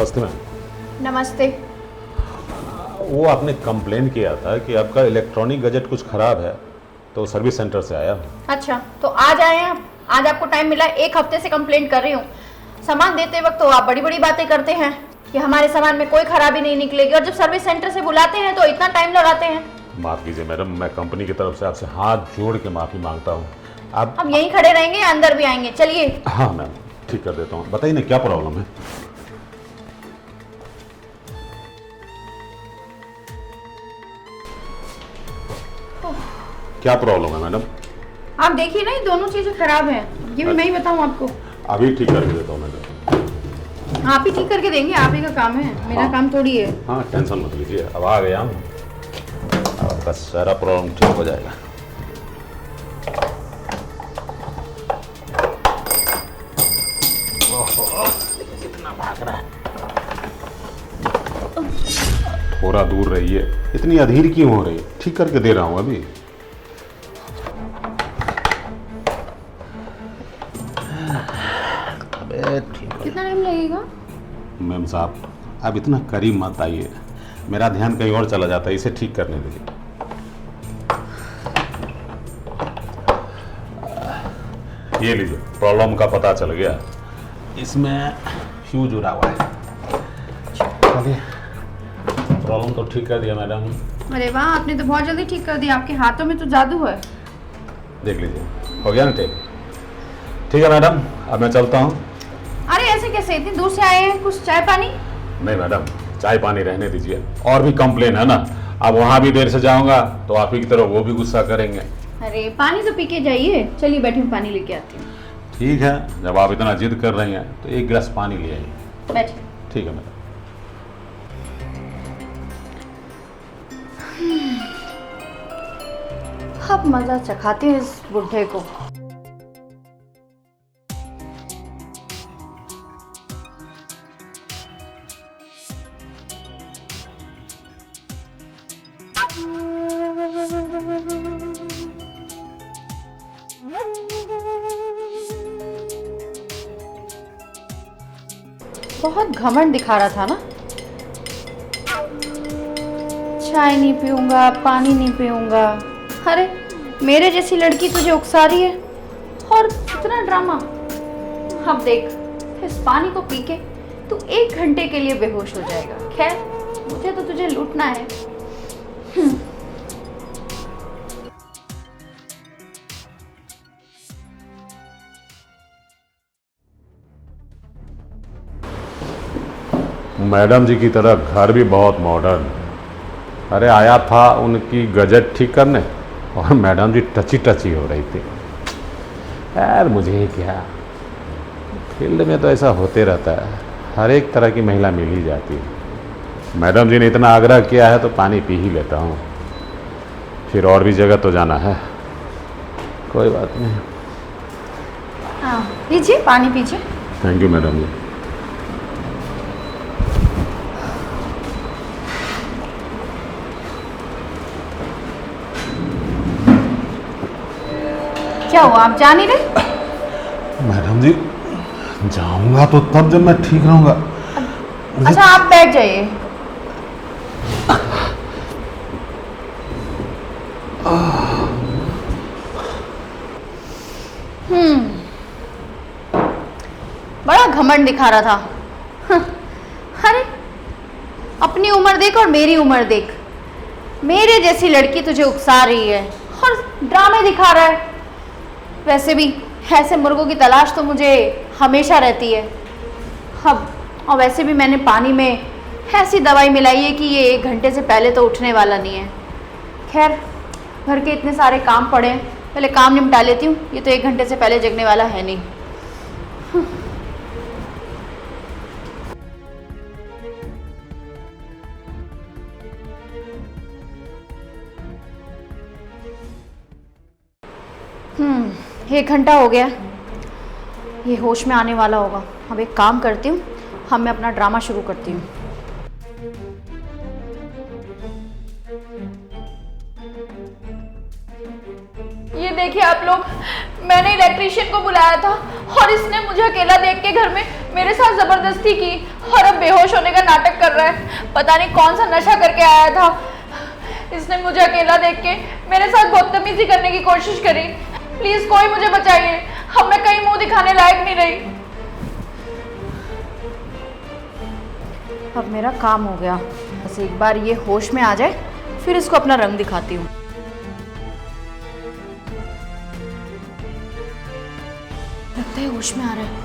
नमस्ते मैम। नमस्ते। वो आपने कंप्लेन किया था कि आपका इलेक्ट्रॉनिक गैजेट कुछ खराब है, तो सर्विस सेंटर से आया हूँ। अच्छा, तो आज आए हैं आप? आज आपको टाइम मिला? एक हफ्ते से कंप्लेंट कर रही हूँ। सामान देते वक्त तो आप बड़ी बड़ी बातें करते हैं कि हमारे सामान में कोई खराबी नहीं निकलेगी, और जब सर्विस सेंटर से बुलाते हैं तो इतना टाइम लगाते हैं। माफ़ कीजिए मैडम, मैं कंपनी की तरफ से आपसे हाथ जोड़ के माफ़ी मांगता हूँ। आप हम यहीं खड़े रहेंगे या अंदर भी आएंगे? चलिए। हाँ मैम, ठीक कर देता हूँ। बताइए ना क्या प्रॉब्लम है। क्या प्रॉब्लम है मैडम? आप देखिए ना, ये दोनों चीजें खराब हैं। ये भी मैं ही बताऊँ आपको? अभी ठीक करके देता हूँ मैडम। आप ही ठीक करके देंगे, आप ही का काम है, मेरा हाँ। काम थोड़ी है। हाँ, टेंशन मत लीजिए, अब आ गया हूँ, आपका सारा प्रॉब्लम ठीक हो जाएगा। कितना भाग रहा है। थोड़ा दूर रहिए, इतनी अधीर क्यों हो रही? ठीक करके दे रहा हूँ अभी। अबे ठीक है। कितना टाइम लगेगा? मैम साहब, आप इतना करीब मत आइए, मेरा ध्यान कहीं और चला जाता है, इसे ठीक करने दीजिए। ये लीजिए, प्रॉब्लम का पता चल गया। इसमें फ्यूज जुड़ा हुआ है। चलिए, प्रॉब्लम तो ठीक कर दिया मैडम। अरे वाह, आपने तो बहुत जल्दी ठीक कर दिया। आपके हाथों में तो जादू है। देख लीजिए, हो गया ना ठीक? ठीक है मैडम, अब मैं चलता हूँ। अरे ऐसे कैसे, इतनी दूर से आए हैं? कुछ चाय पानी? नहीं मैडम, चाय पानी रहने दीजिए, और भी कंप्लेन है ना। अब वहाँ भी देर से जाऊँगा तो आप ही की तरह वो भी गुस्सा करेंगे। अरे पानी तो पी के जाइए। चलिए बैठिए, पानी लेके आती हूँ। ठीक है, जब आप इतना जिद कर रही हैं तो एक गिलास पानी ले आइए। बैठिए। ठीक है मैडम। अब मजा चखाते हैं इस बुढ़े को। बहुत घमंड दिखा रहा था ना। चाय नहीं पीऊंगा, पानी नहीं पीऊंगा। अरे मेरे जैसी लड़की तुझे उकसा रही है, और इतना ड्रामा। अब देख, इस पानी को पी के तू 1 घंटे के लिए बेहोश हो जाएगा। खैर, मुझे तो तुझे लूटना है। मैडम जी की तरह घर भी बहुत मॉडर्न। अरे आया था उनकी गैजेट ठीक करने, और मैडम जी टची टची हो रही थी। यार मुझे क्या, फील्ड में तो ऐसा होते रहता है, हर एक तरह की महिला मिल ही जाती है। मैडम जी ने इतना आग्रह किया है तो पानी पी ही लेता हूँ, फिर और भी जगह तो जाना है। कोई बात नहीं। हाँ लीजिए, पानी पीजिए। थैंक यू मैडम जी। क्या हुआ, आप जा नहीं रहे? मैडम जी, जाऊंगा तो तब जब मैं ठीक रहूंगा। अच्छा आप बैठ जाइए। बड़ा घमंड दिखा रहा था। अरे अपनी उम्र देख और मेरी उम्र देख। मेरे जैसी लड़की तुझे उकसा रही है और ड्रामे दिखा रहा है। वैसे भी ऐसे मुर्गों की तलाश तो मुझे हमेशा रहती है। अब और वैसे भी मैंने पानी में ऐसी दवाई मिलाई है कि ये 1 घंटे से पहले तो उठने वाला नहीं है। खैर, घर के इतने सारे काम पड़े हैं, पहले काम निपटा लेती हूँ। ये तो 1 घंटे से पहले जगने वाला है नहीं। हम्म, 1 घंटा हो गया, ये होश में आने वाला होगा। अब एक काम करती हूँ, मैं अपना ड्रामा शुरू करती हूँ। ये देखिए आप लोग, मैंने इलेक्ट्रीशियन को बुलाया था और इसने मुझे अकेला देख के घर में मेरे साथ जबरदस्ती की और अब बेहोश होने का नाटक कर रहा है। पता नहीं कौन सा नशा करके आया था। इसने मुझे अकेला देख के मेरे साथ बदतमीजी करने की कोशिश करी। प्लीज कोई मुझे बचाइए, अब मैं कहीं मुंह दिखाने लायक नहीं रही। अब मेरा काम हो गया, बस एक बार ये होश में आ जाए फिर इसको अपना रंग दिखाती हूँ। लगता है होश में आ रहा है।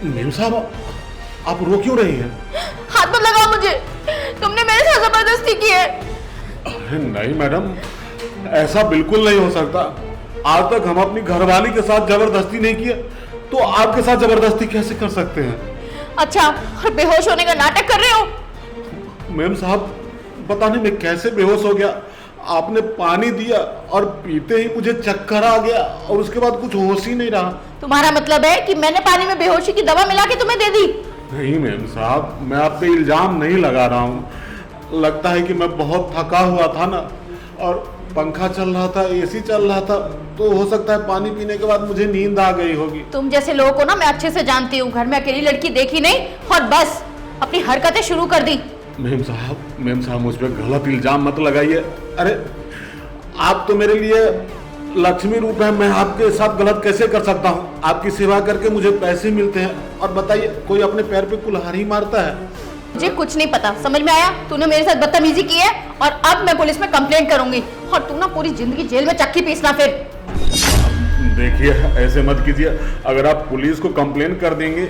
मेम साहब, आप रो क्यों रही हैं? हाथ मत लगाओ मुझे, तुमने मेरे साथ जबरदस्ती की है। अरे नहीं मैडम, ऐसा बिल्कुल नहीं हो सकता। आज तक हम अपनी घरवाली के साथ जबरदस्ती नहीं किए, तो आपके साथ जबरदस्ती कैसे कर सकते हैं? अच्छा, और बेहोश होने का नाटक कर रहे हो? मेम साहब, पता नहीं मैं कैसे बेहोश हो गया। आपने पानी दिया और पीते ही मुझे चक्कर आ गया और उसके बाद कुछ होश ही नहीं रहा। तुम्हारा मतलब है कि मैंने पानी में बेहोशी की दवा मिला के तुम्हें दे दी? नहीं मेम साहब, मैं आप पे इल्जाम नहीं लगा रहा हूँ। लगता है कि मैं बहुत थका हुआ था ना, और पंखा चल रहा था, एसी चल रहा था, तो हो सकता है पानी पीने के बाद मुझे नींद आ गई होगी। तुम जैसे लोगों को ना मैं अच्छे से जानती हूँ। घर में अकेली लड़की देखी नहीं और बस अपनी हरकतें शुरू कर दी। मेम साहब मुझ पे गलत इल्जाम मत लगाइए। अरे आप तो मेरे लिए लक्ष्मी रूप है, मैं आपके साथ गलत कैसे कर सकता हूँ? आपकी सेवा करके मुझे पैसे मिलते हैं, और बताइए कोई अपने पैर पे कुल्हाड़ी मारता है? मुझे कुछ नहीं पता, समझ में आया? तूने मेरे साथ बदतमीजी की है और अब मैं पुलिस में कंप्लेंट करूंगी और तू ना पूरी जिंदगी जेल में चक्की पीसना। फिर देखिए, ऐसे मत कीजिए। अगर आप पुलिस को कंप्लेंट कर देंगे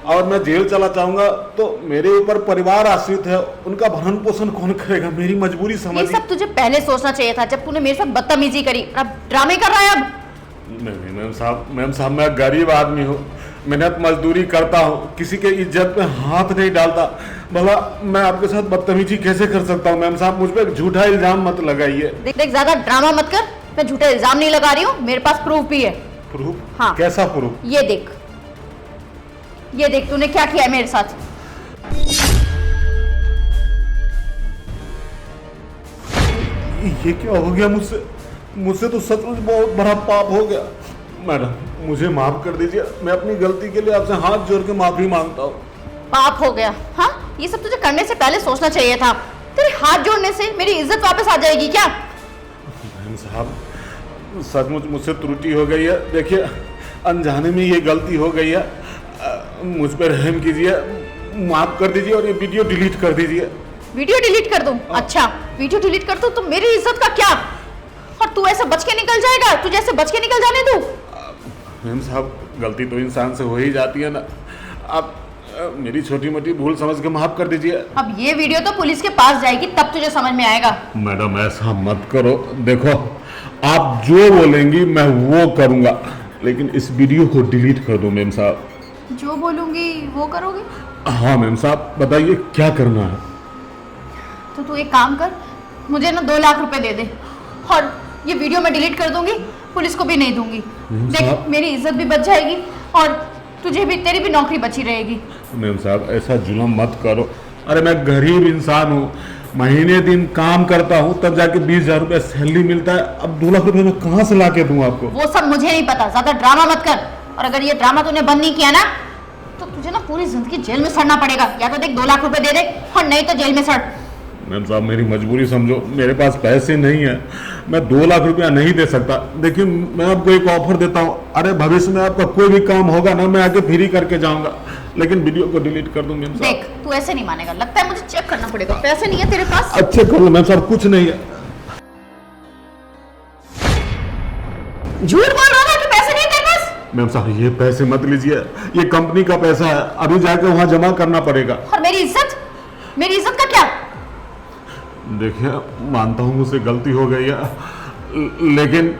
और मैं जेल चला जाऊंगा तो मेरे ऊपर परिवार आश्रित है, उनका भरण पोषण कौन करेगा? मेरी मजबूरी ये समझिए। सब तुझे पहले सोचना चाहिए था, जब तूने मेरे साथ बदतमीजी करी। अब ड्रामे कर रहा है। अब नहीं मैम साहब, मैं गरीब आदमी हूँ, मेहनत मजदूरी करता हूँ, किसी के इज्जत पे हाथ नहीं डालता। भला मैं आपके साथ बदतमीजी कैसे कर सकता हूँ? मैम साहब, मुझ पे झूठा इल्जाम मत लगाइए। देख ज्यादा ड्रामा मत कर। मैं झूठा इल्जाम नहीं लगा रही हूँ, मेरे पास प्रूफ भी है। प्रूफ? हाँ। कैसा प्रूफ? ये देख तूने क्या किया है मेरे साथ। ये क्या हो गया मुझसे तो सचमुच बहुत बड़ा पाप हो गया। मैडम, मुझे माफ कर दीजिए, मैं अपनी गलती के लिए आपसे हाथ जोड़ के माफी मांगता हूँ। पाप हो गया? हाँ, ये सब तुझे करने से पहले सोचना चाहिए था। तेरे हाथ जोड़ने से मेरी इज्जत वापस आ जाएगी क्या? मैम साहब, सचमुच मुझसे त्रुटि हो गई है। देखिए, अनजाने में ये गलती हो गई है, मुझ पर रहम कीजिए, माफ कर दीजिए और ये वीडियो डिलीट कर दीजिए। वीडियो डिलीट कर दूं? अच्छा, वीडियो डिलीट कर दूं तो मेरी इज्जत का क्या? और तू ऐसे बच के निकल जाएगा? तुझे ऐसे बच के निकल जाने दूं? मैम साहब, गलती तो इंसान से हो ही जाती है ना। आप मेरी छोटी मोटी भूल समझ के माफ कर दीजिए। अब ये वीडियो तो पुलिस के पास जाएगी, तब तुझे समझ में आएगा। मैडम, ऐसा मत करो। देखो, आप जो बोलेंगी मैं वो करूंगा, लेकिन इस वीडियो को डिलीट कर दो। मैम साहब, जो बोलूंगी वो करोगे? हाँ मैम साहब, बताइए क्या करना है? तो तू एक काम कर, मुझे ना 2 लाख रुपए दे दे और ये वीडियो मैं डिलीट कर दूंगी, पुलिस को भी नहीं दूंगी। देख, मेरी इज्जत भी बच जाएगी और तुझे भी, तेरी भी नौकरी बची रहेगी। मैम साहब, ऐसा जुल्म मत करो। अरे मैं गरीब इंसान हूँ, महीने दिन काम करता हूँ, तब जाके 20,000 रुपये सैलरी मिलता है। अब 2 लाख रुपये मैं कहाँ से ला के दूँ आपको? वो सब मुझे नहीं पता, ज्यादा ड्रामा मत कर। और अगर ये ड्रामा तूने बंद नहीं किया ना, तो तुझे ना पूरी जिंदगी जेल में सड़ना पड़ेगा। या तो देख 2 लाख रुपए दे दे और नहीं तो जेल में सड़। मैम साहब, मेरी मजबूरी समझो, मेरे पास पैसे नहीं है, मैं 2 लाख रुपया नहीं दे सकता। देखिए, मैं आपको एक ऑफर देता हूँ। अरे भविष्य में आपका कोई भी काम होगा ना, मैं आके फ्री करके जाऊंगा, लेकिन वीडियो को डिलीट कर दूं। मैम साहब, देख, तू ऐसे नहीं मानेगा, लगता है मुझे चेक करना पड़ेगा। पैसे नहीं है तेरे पास? अच्छे कर लो मैम साहब, कुछ नहीं है। झूठ बोल रहा था कि पैसे नहीं है तेरे पास? मैम साहब, ये पैसे मत लीजिए, ये कंपनी का पैसा है, अभी जाके वहां जमा करना पड़ेगा। और मेरी इज्जत का क्या? देखिए, मानता हूँ मुझसे गलती हो गई है, लेकिन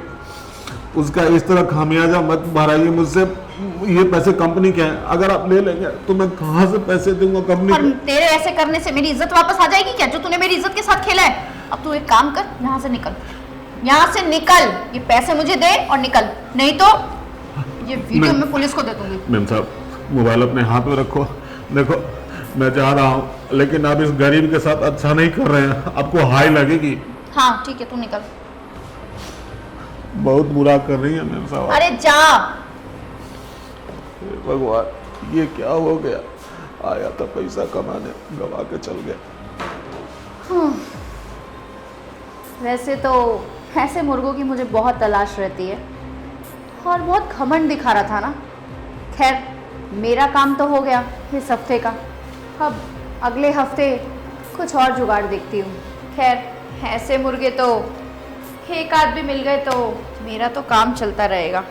उसका इस तरह खामियाजा मत भराइए मुझसे। ये पैसे कंपनी के हैं, अगर आप ले लेंगे तो मैं कहाँ से पैसे दूंगा कंपनी और को? तेरे ऐसे करने से मेरी इज्जत वापस आ जाएगी क्या, जो तूने मेरी इज्जत के साथ खेला है? अब तू एक काम कर, यहाँ से निकल, यहाँ से निकल। ये पैसे मुझे दे और निकल, नहीं तो ये वीडियो मैं पुलिस को दे दूंगी। मैम साहब, मोबाइल अपने हाथ में रखो। देखो, मैं जा रहा हूँ, लेकिन आप इस गरीब के साथ अच्छा नहीं कर रहे हैं, आपको हाई लगेगी। हाँ ठीक है, तू निकल। बहुत बुरा कर रही है मेम साहब। अरे जा। हे भगवान, ये क्या हो गया? आया था पैसा कमाने, गवा के चल गया। वैसे तो ऐसे मुर्गों की मुझे बहुत तलाश रहती है और बहुत घमंड दिखा रहा था ना। खैर मेरा काम तो हो गया इस हफ्ते का, अब अगले हफ्ते कुछ और जुगाड़ देखती हूँ। खैर ऐसे मुर्गे तो एक आध भी मिल गए तो मेरा तो काम चलता रहेगा।